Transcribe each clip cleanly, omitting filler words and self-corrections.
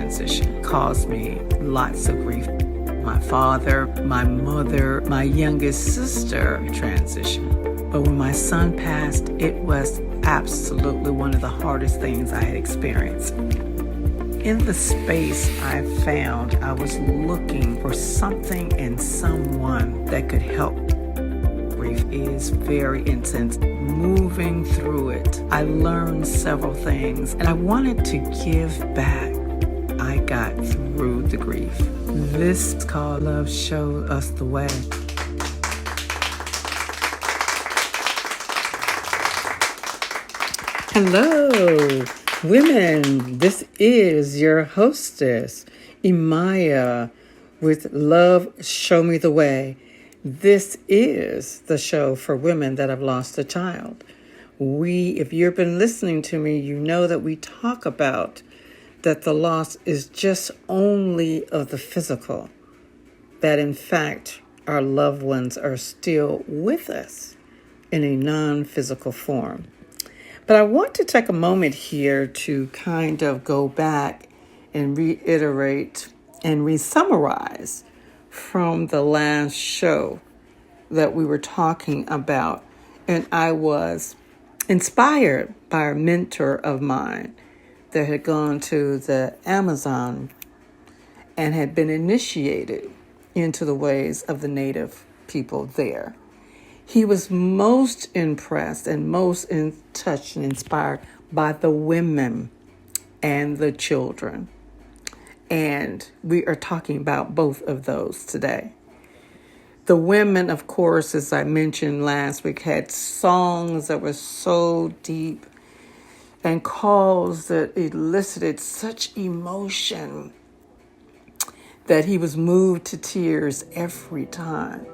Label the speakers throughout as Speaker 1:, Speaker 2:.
Speaker 1: transition caused me lots of grief. My father, my mother, my youngest sister transitioned. But when my son passed, it was absolutely one of the hardest things I had experienced. In the space I found, I was looking for something and someone that could help. Grief is very intense. Moving through it, I learned several things, and I wanted to give back. I got through the grief. This is called Love Show Us the Way. Hello, women. This is your hostess, EMaia, with Love Show Me the Way. This is the show for women that have lost a child. If you've been listening to me, you know that we talk about that the loss is just only of the physical, that in fact our loved ones are still with us in a non-physical form. But I want to take a moment here to kind of go back and reiterate and re-summarize from the last show that we were talking about. And I was inspired by a mentor of mine that had gone to the Amazon and had been initiated into the ways of the native people there. He was most impressed and most in touch and inspired by the women and the children. And we are talking about both of those today. The women, of course, as I mentioned last week, had songs that were so deep and calls that elicited such emotion that he was moved to tears every time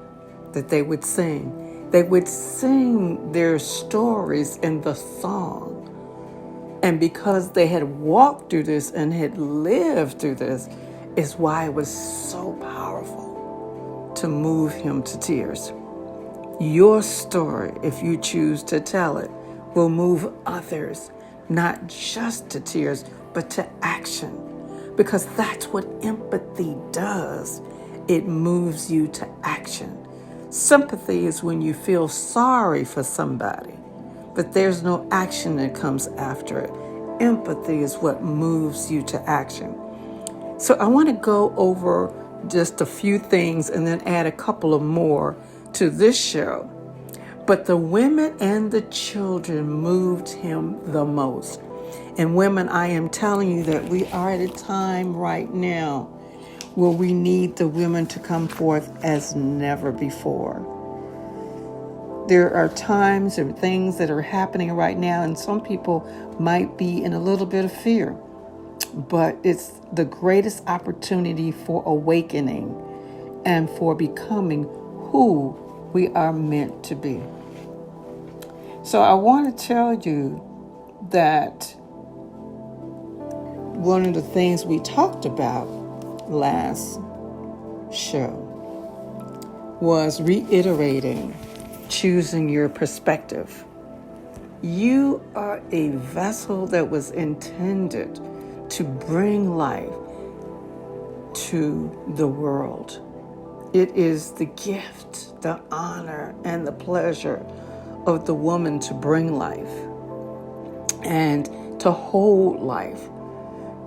Speaker 1: that they would sing. They would sing their stories in the song. And because they had walked through this and had lived through this, is why it was so powerful to move him to tears. Your story, if you choose to tell it, will move others, not just to tears, but to action. Because that's what empathy does. It moves you to action. Sympathy is when you feel sorry for somebody, but there's no action that comes after it. Empathy is what moves you to action. So I want to go over just a few things and then add a couple of more to this show. But the women and the children moved him the most. And women, I am telling you that we are at a time right now where we need the women to come forth as never before. There are times and things that are happening right now, and some people might be in a little bit of fear. But it's the greatest opportunity for awakening and for becoming who we are meant to be. So I want to tell you that one of the things we talked about last show was reiterating choosing your perspective. You are a vessel that was intended to bring life to the world. It is the gift, the honor, and the pleasure of the woman to bring life and to hold life.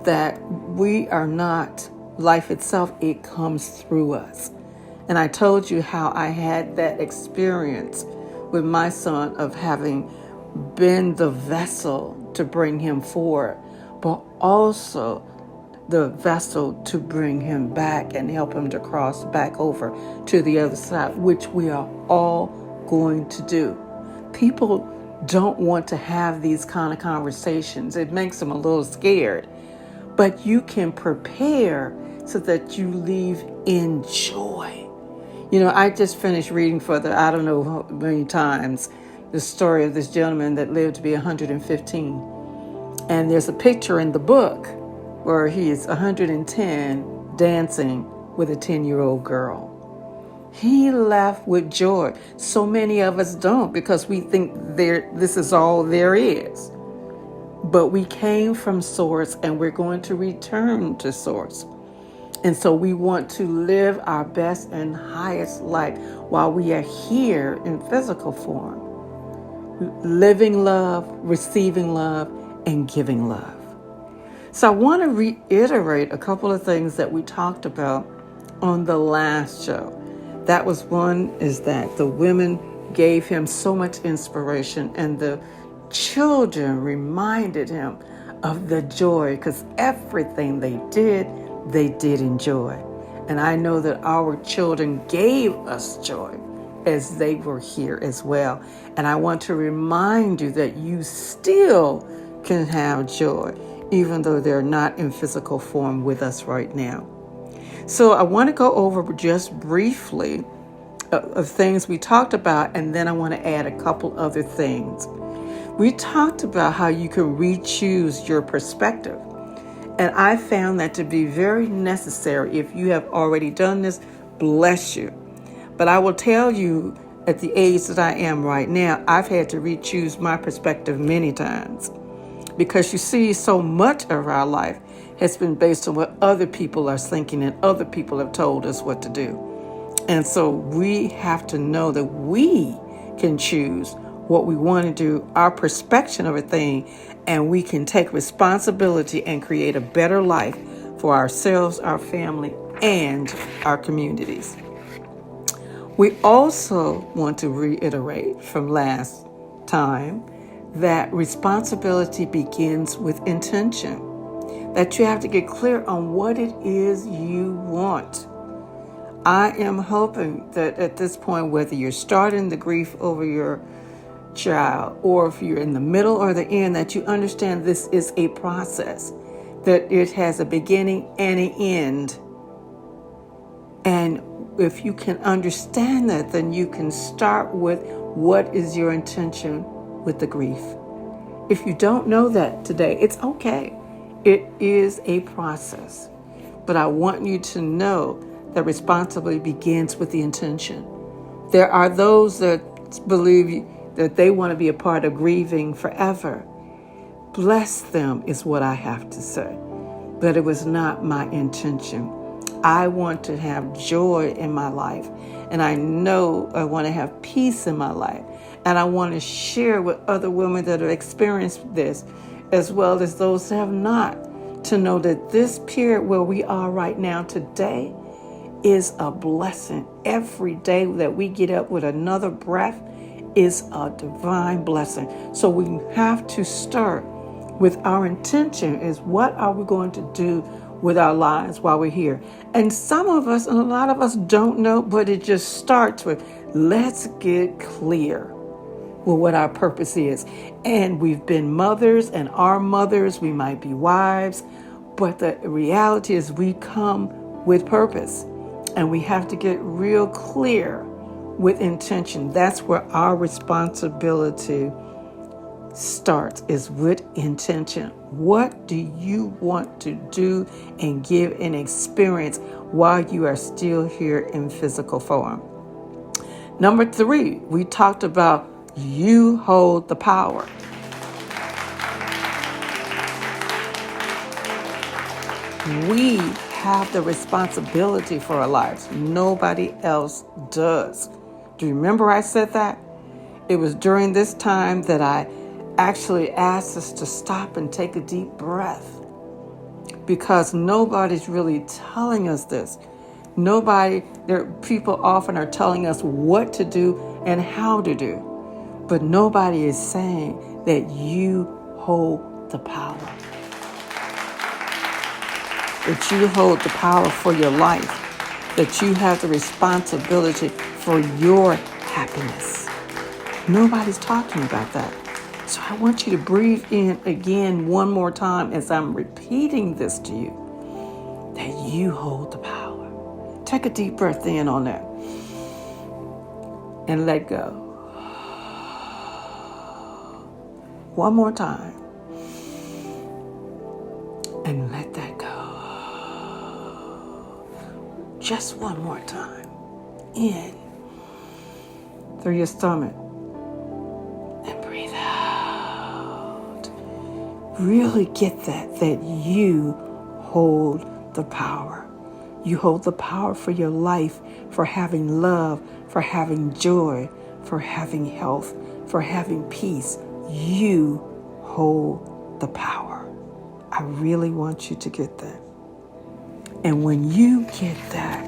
Speaker 1: That we are not life itself, it comes through us. And I told you how I had that experience with my son of having been the vessel to bring him forward, but also the vessel to bring him back and help him to cross back over to the other side, which we are all going to do. People don't want to have these kind of conversations. It makes them a little scared. But you can prepare so that you leave in joy. You know, I just finished reading for I don't know how many times, the story of this gentleman that lived to be 115. And there's a picture in the book where he is 110 dancing with a 10-year-old girl. He left with joy. So many of us don't, because we think this is all there is. but we came from source and we're going to return to source. And so we want to live our best and highest life while we are here in physical form, living love, receiving love, and giving love. So I want to reiterate a couple of things that we talked about on the last show. That was one, is that the women gave him so much inspiration, and the children reminded him of the joy, because everything they did in joy. And I know that our children gave us joy as they were here as well. And I want to remind you that you still can have joy, even though they're not in physical form with us right now. So I want to go over just briefly of things we talked about, and then I want to add a couple other things. We talked about how you can re-choose your perspective. And I found that to be very necessary. If you have already done this, bless you. But I will tell you, at the age that I am right now, I've had to re-choose my perspective many times. Because you see, so much of our life has been based on what other people are thinking and other people have told us what to do. And so we have to know that we can choose what we want to do, our perception of a thing, and we can take responsibility and create a better life for ourselves, our family, and our communities. We also want to reiterate from last time that responsibility begins with intention, that you have to get clear on what it is you want. I am hoping that at this point, whether you're starting the grief over your child or if you're in the middle or the end, that you understand this is a process, that it has a beginning and an end. And if you can understand that, then you can start with what is your intention with the grief. If you don't know that today, it's okay. It is a process. But I want you to know that responsibility begins with the intention. There are those that believe that they want to be a part of grieving forever. Bless them is what I have to say. But it was not my intention. I want to have joy in my life. And I know I want to have peace in my life. And I want to share with other women that have experienced this, as well as those that have not, to know that this period where we are right now today is a blessing. Every day that we get up with another breath is a divine blessing. So we have to start with our intention, is what are we going to do with our lives while we're here? And some of us, and a lot of us don't know, but it just starts with, let's get clear with what our purpose is. And we've been mothers and are mothers, we might be wives, but the reality is we come with purpose. And we have to get real clear with intention. That's where our responsibility starts, is with intention. What do you want to do and give and experience while you are still here in physical form? Number 3, we talked about you hold the power. We have the responsibility for our lives. Nobody else does. Do you remember I said that? It was during this time that I actually asked us to stop and take a deep breath, because nobody's really telling us this. People often are telling us what to do and how to do, but nobody is saying that you hold the power. That you hold the power for your life, that you have the responsibility for your happiness. Nobody's talking about that. So I want you to breathe in again one more time as I'm repeating this to you, that you hold the power. Take a deep breath in on that and let go. One more time and let that go. Just one more time. In through your stomach and breathe out. really get that you hold the power. You hold the power for your life, for having love, for having joy, for having health, for having peace. You hold the power. I really want you to get that. And when you get that,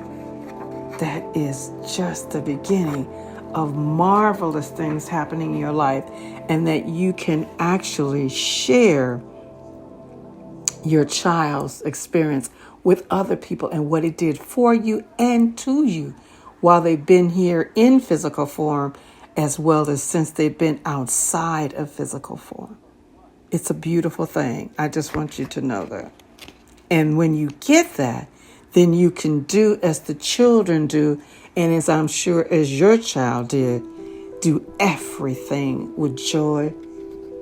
Speaker 1: that is just the beginning of marvelous things happening in your life, and that you can actually share your child's experience with other people and what it did for you and to you while they've been here in physical form, as well as since they've been outside of physical form. It's a beautiful thing. I just want you to know that. And when you get that, then you can do as the children do, and as I'm sure as your child did, do everything with joy,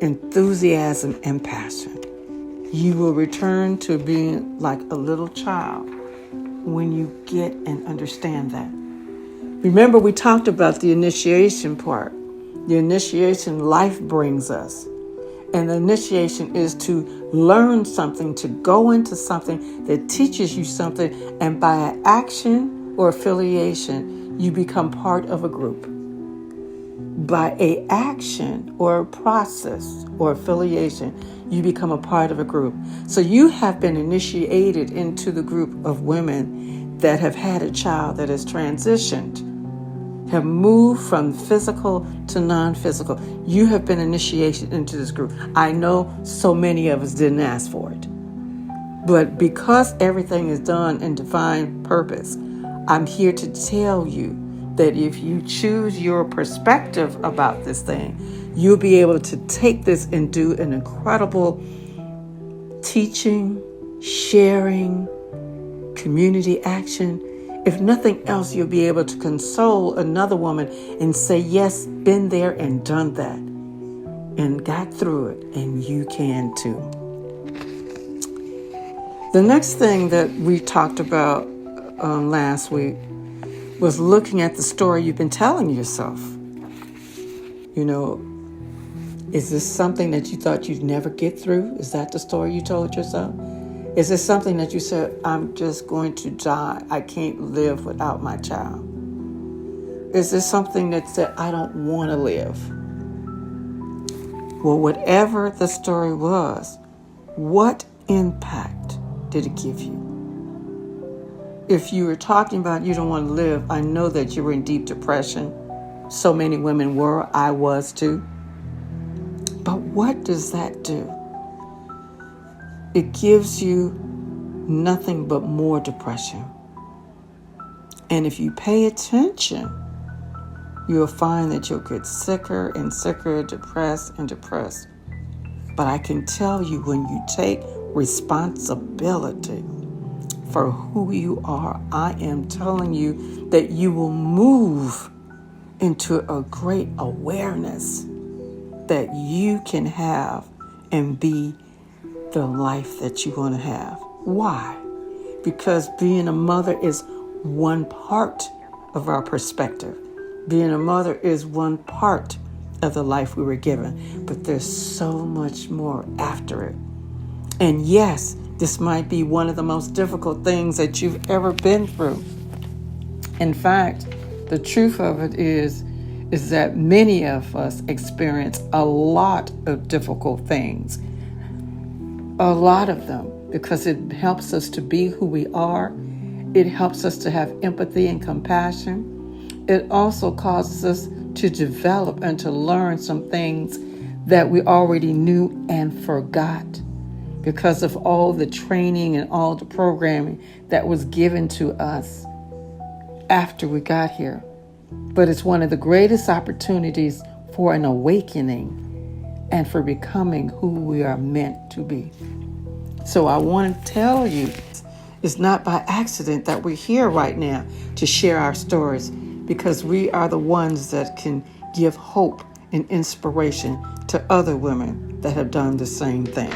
Speaker 1: enthusiasm, and passion. You will return to being like a little child when you get and understand that. Remember, we talked about the initiation part. The initiation life brings us. And the initiation is to learn something, to go into something that teaches you something, and by an action or affiliation, you become part of a group. By a action or a process or affiliation, you become a part of a group. So you have been initiated into the group of women that have had a child that has transitioned, have moved from physical to non-physical. You have been initiated into this group. I know so many of us didn't ask for it. But because everything is done in divine purpose, I'm here to tell you that if you choose your perspective about this thing, you'll be able to take this and do an incredible teaching, sharing, community action. If nothing else, you'll be able to console another woman and say, yes, been there and done that and got through it, and you can too. The next thing that we talked about last week was looking at the story you've been telling yourself. You know, is this something that you thought you'd never get through? Is that the story you told yourself? Is this something that you said, I'm just going to die. I can't live without my child? Is this something that said, I don't want to live? Well, whatever the story was, what impact did it give you? If you were talking about you don't want to live, I know that you were in deep depression. So many women were. I was too. But what does that do? It gives you nothing but more depression. And if you pay attention, you'll find that you'll get sicker and sicker, depressed and depressed. But I can tell you, when you take responsibility for who you are, I am telling you that you will move into a great awareness that you can have and be the life that you want to have. Why? Because being a mother is one part of our perspective. Being a mother is one part of the life we were given, but there's so much more after it. And yes, this might be one of the most difficult things that you've ever been through. In fact, the truth of it is that many of us experience a lot of difficult things. A lot of them, because it helps us to be who we are. It helps us to have empathy and compassion. It also causes us to develop and to learn some things that we already knew and forgot because of all the training and all the programming that was given to us after we got here. But it's one of the greatest opportunities for an awakening and for becoming who we are meant to be. So I want to tell you, it's not by accident that we're here right now to share our stories, because we are the ones that can give hope and inspiration to other women that have done the same thing.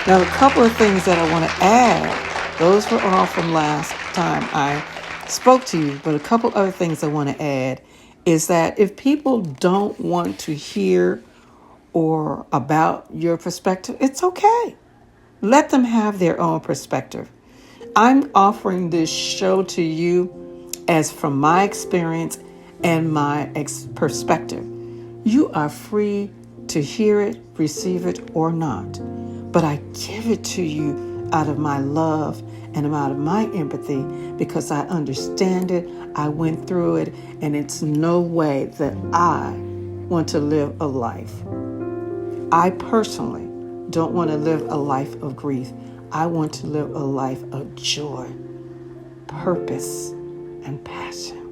Speaker 1: Now, a couple of things that I want to add, those were all from last time I spoke to you, but a couple other things I want to add is that if people don't want to hear or about your perspective, it's okay. Let them have their own perspective. I'm offering this show to you as from my experience and my perspective. You are free to hear it, receive it, or not. But I give it to you out of my love and out of my empathy because I understand it, I went through it, and it's no way that I want to live a life. I personally don't want to live a life of grief. I want to live a life of joy, purpose, and passion.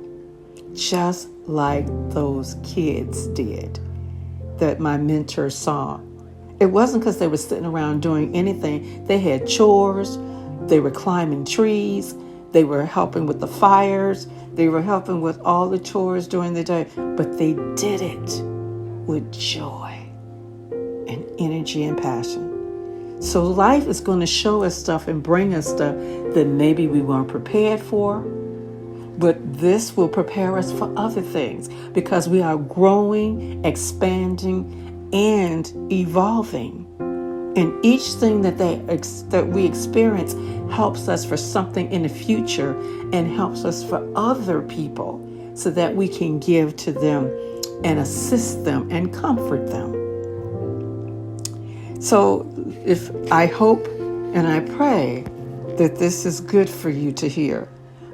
Speaker 1: Just like those kids did that my mentor saw. It wasn't because they were sitting around doing anything. They had chores. They were climbing trees. They were helping with the fires. They were helping with all the chores during the day. But they did it with joy and energy and passion. So life is going to show us stuff and bring us stuff that maybe we weren't prepared for. But this will prepare us for other things because we are growing, expanding, and evolving. And each thing that we experience helps us for something in the future and helps us for other people so that we can give to them and assist them and comfort them. So if I hope and I pray that this is good for you to hear.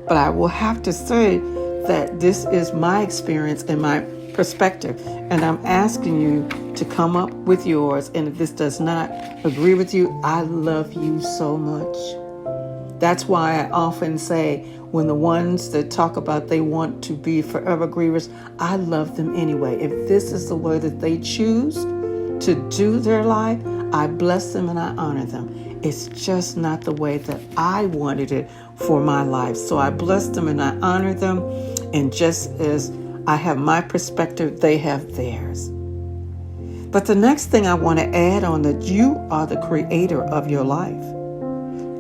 Speaker 1: But I will have to say that this is my experience and my perspective. And I'm asking you to come up with yours. And if this does not agree with you, I love you so much. That's why I often say when the ones that talk about they want to be forever grievers, I love them anyway. If this is the way that they choose to do their life, I bless them and I honor them. It's just not the way that I wanted it for my life. So I bless them and I honor them. And just as I have my perspective, they have theirs. But the next thing I want to add on that you are the creator of your life.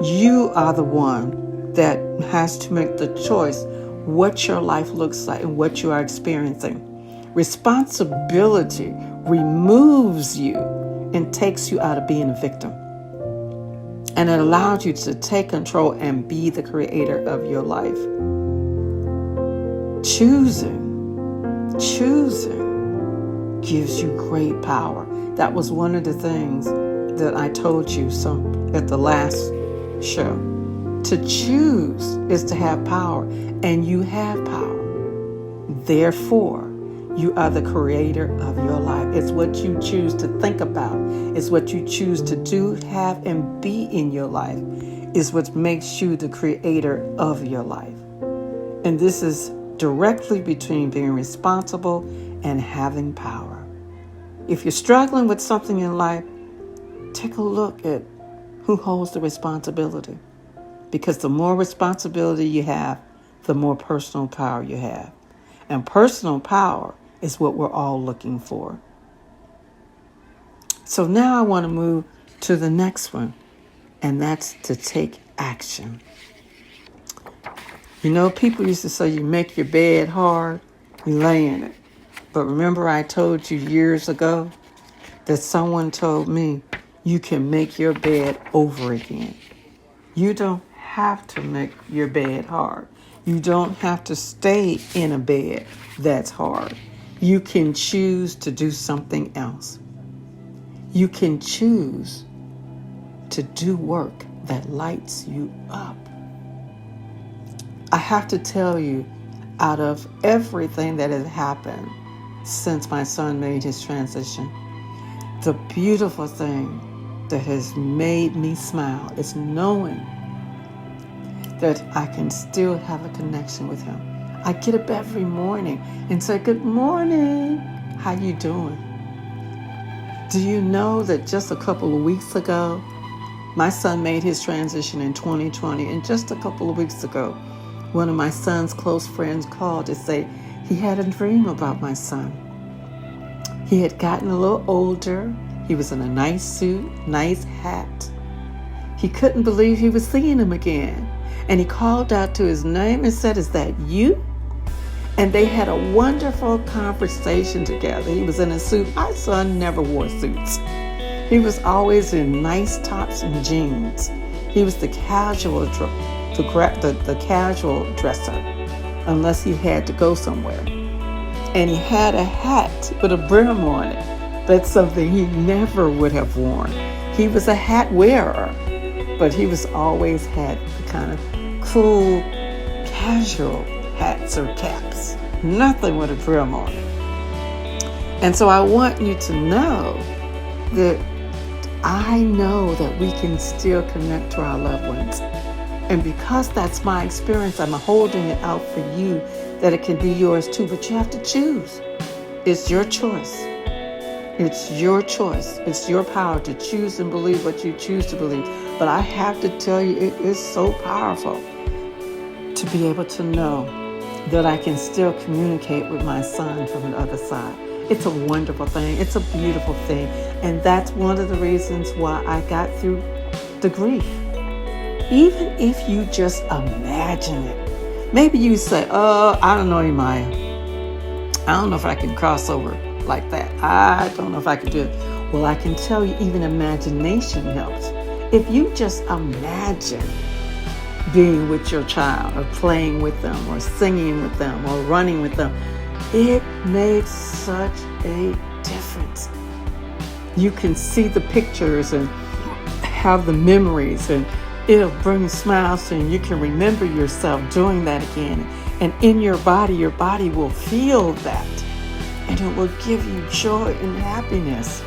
Speaker 1: You are the one that has to make the choice what your life looks like and what you are experiencing. Responsibility removes you and takes you out of being a victim. And it allows you to take control and be the creator of your life. Choosing gives you great power. That was one of the things that I told you at the last show. To choose is to have power, and you have power. Therefore, you are the creator of your life. It's what you choose to think about. It's what you choose to do, have, and be in your life is what makes you the creator of your life. And this is directly between being responsible and having power. If you're struggling with something in life, take a look at who holds the responsibility. Because the more responsibility you have, the more personal power you have. And personal power is what we're all looking for. So now I want to move to the next one, and that's to take action. You know, people used to say you make your bed hard, you lay in it. But remember I told you years ago that someone told me you can make your bed over again. You don't have to make your bed hard. You don't have to stay in a bed that's hard. You can choose to do something else. You can choose to do work that lights you up. I have to tell you, out of everything that has happened since my son made his transition, the beautiful thing that has made me smile is knowing that I can still have a connection with him. I get up every morning and say, "Good morning, how you doing?" Do you know that just a couple of weeks ago, my son made his transition in 2020, and just a couple of weeks ago, one of my son's close friends called to say he had a dream about my son. He had gotten a little older. He was in a nice suit, nice hat. He couldn't believe he was seeing him again. And he called out to his name and said, "Is that you?" And they had a wonderful conversation together. He was in a suit. My son never wore suits. He was always in nice tops and jeans. He was the casual dresser, unless he had to go somewhere. And he had a hat with a brim on it. That's something he never would have worn. He was a hat wearer, but he was always had the kind of cool, casual hats or caps. Nothing with a brim on it. And so I want you to know that I know that we can still connect to our loved ones. And because that's my experience, I'm holding it out for you that it can be yours too. But you have to choose. It's your choice. It's your choice. It's your power to choose and believe what you choose to believe. But I have to tell you, it is so powerful to be able to know that I can still communicate with my son from the other side. It's a wonderful thing. It's a beautiful thing. And that's one of the reasons why I got through the grief. Even if you just imagine it. Maybe you say, I don't know, EMaia. I don't know if I can cross over like that. I don't know if I can do it. Well, I can tell you, even imagination helps. If you just imagine being with your child or playing with them or singing with them or running with them, it makes such a difference. You can see the pictures and have the memories, and it'll bring smiles to you. You can remember yourself doing that again. And in your body will feel that. And it will give you joy and happiness.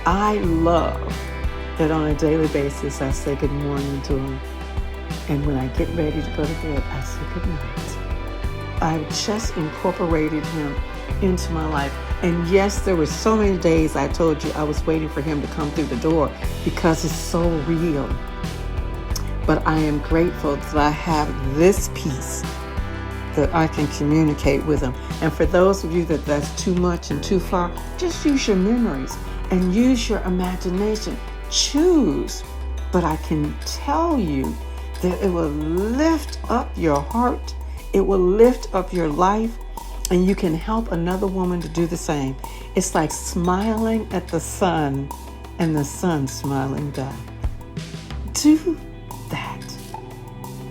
Speaker 1: I love that on a daily basis I say good morning to him. And when I get ready to go to bed, I say good night. I've just incorporated him into my life. And yes, there were so many days I told you I was waiting for him to come through the door because it's so real. But I am grateful that I have this piece that I can communicate with him. And for those of you that's too much and too far, just use your memories and use your imagination. Choose. But I can tell you that it will lift up your heart. It will lift up your life. And you can help another woman to do the same. It's like smiling at the sun and the sun smiling back. Do that.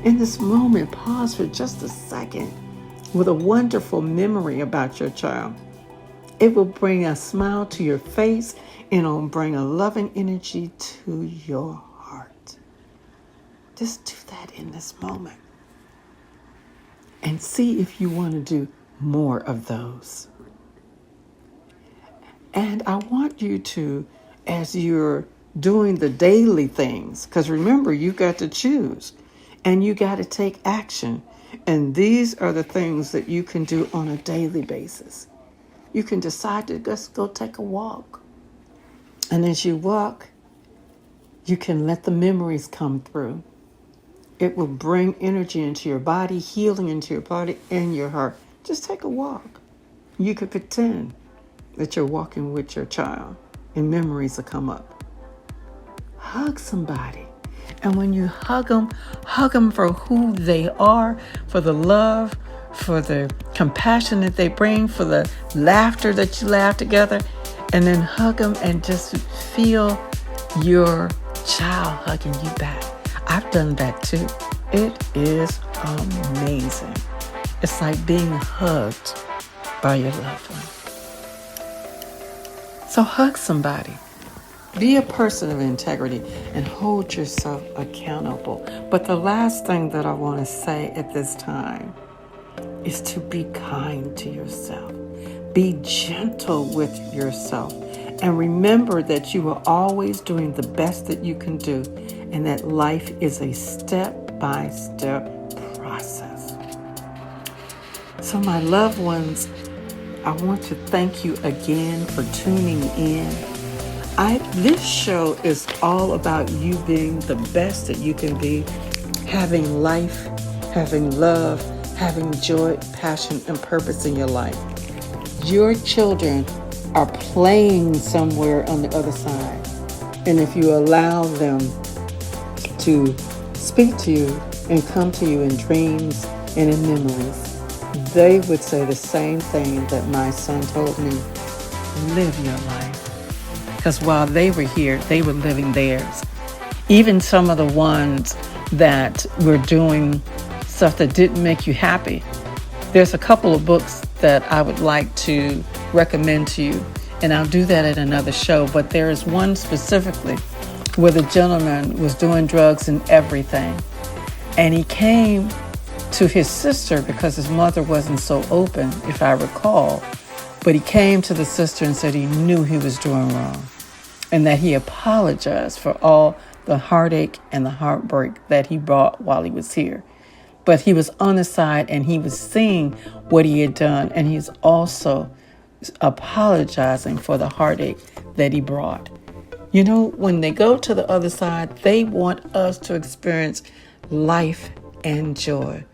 Speaker 1: In this moment, pause for just a second with a wonderful memory about your child. It will bring a smile to your face and it'll bring a loving energy to your heart. Just do that in this moment. And see if you want to do more of those. And I want you to, as you're doing the daily things, because remember, you got to choose and you got to take action. And these are the things that you can do on a daily basis. You can decide to just go take a walk. And as you walk, you can let the memories come through. It will bring energy into your body, healing into your body and your heart. Just take a walk. You could pretend that you're walking with your child and memories will come up. Hug somebody. And when you hug them for who they are, for the love, for the compassion that they bring, for the laughter that you laugh together. And then hug them and just feel your child hugging you back. I've done that too. It is amazing. It's like being hugged by your loved one. So hug somebody. Be a person of integrity and hold yourself accountable. But the last thing that I want to say at this time is to be kind to yourself. Be gentle with yourself. And remember that you are always doing the best that you can do and that life is a step-by-step process. So my loved ones, I want to thank you again for tuning in. This show is all about you being the best that you can be, having life, having love, having joy, passion, and purpose in your life. Your children are playing somewhere on the other side. And if you allow them to speak to you and come to you in dreams and in memories, they would say the same thing that my son told me: live your life. Because while they were here, they were living theirs. Even some of the ones that were doing stuff that didn't make you happy. There's a couple of books that I would like to recommend to you, and I'll do that at another show. But there is one specifically where the gentleman was doing drugs and everything. And he came to his sister because his mother wasn't so open, if I recall. But he came to the sister and said he knew he was doing wrong and that he apologized for all the heartache and the heartbreak that he brought while he was here. But he was on the side and he was seeing what he had done, and he's also apologizing for the heartache that he brought. You know, when they go to the other side, they want us to experience life and joy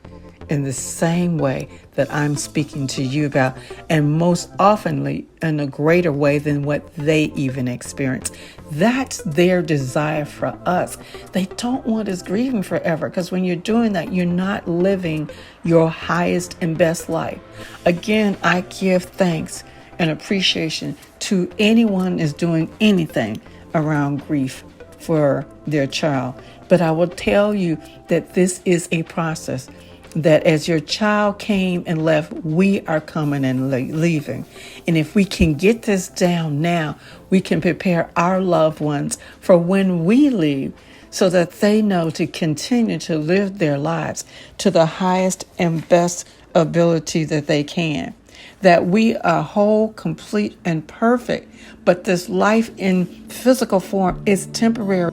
Speaker 1: in the same way that I'm speaking to you about, and most oftenly in a greater way than what they even experience. That's their desire for us. They don't want us grieving forever, because when you're doing that, you're not living your highest and best life. Again, I give thanks and appreciation to anyone is doing anything around grief for their child. But I will tell you that this is a process, that as your child came and left, we are coming and leaving. And if we can get this down now, we can prepare our loved ones for when we leave, so that they know to continue to live their lives to the highest and best ability that they can. That we are whole, complete, and perfect, but this life in physical form is temporary.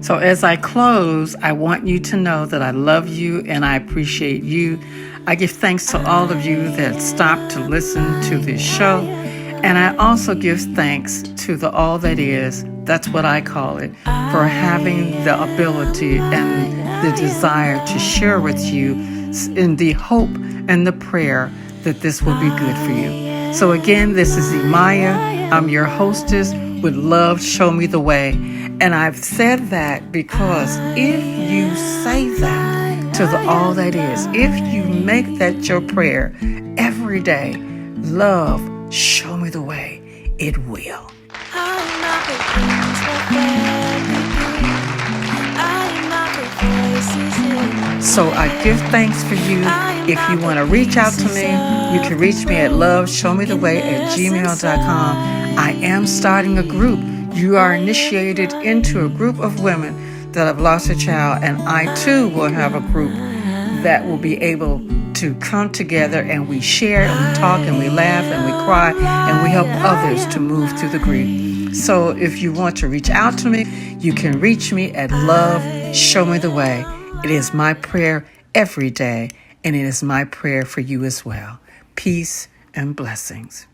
Speaker 1: So as I close, I want you to know that I love you and I appreciate you. I give thanks to all of you that stopped to listen to this show. And I also give thanks to the All That Is, that's what I call it, for having the ability and the desire to share with you in the hope and the prayer that this will be good for you. So again, this is EMaia. I'm your hostess with Love, Show Me the Way. And I've said that because if you say that to the All That Is, if you make that your prayer every day, love, show me the way, it will. So I give thanks for you. If you want to reach out to me, you can reach me at loveshowmetheway@gmail.com. I am starting a group. You are initiated into a group of women that have lost a child, and I too will have a group that will be able to come together, and we share and we talk and we laugh and we cry and we help others to move through the grief. So if you want to reach out to me, you can reach me at Love, Show Me the Way. It is my prayer every day, and it is my prayer for you as well. Peace and blessings.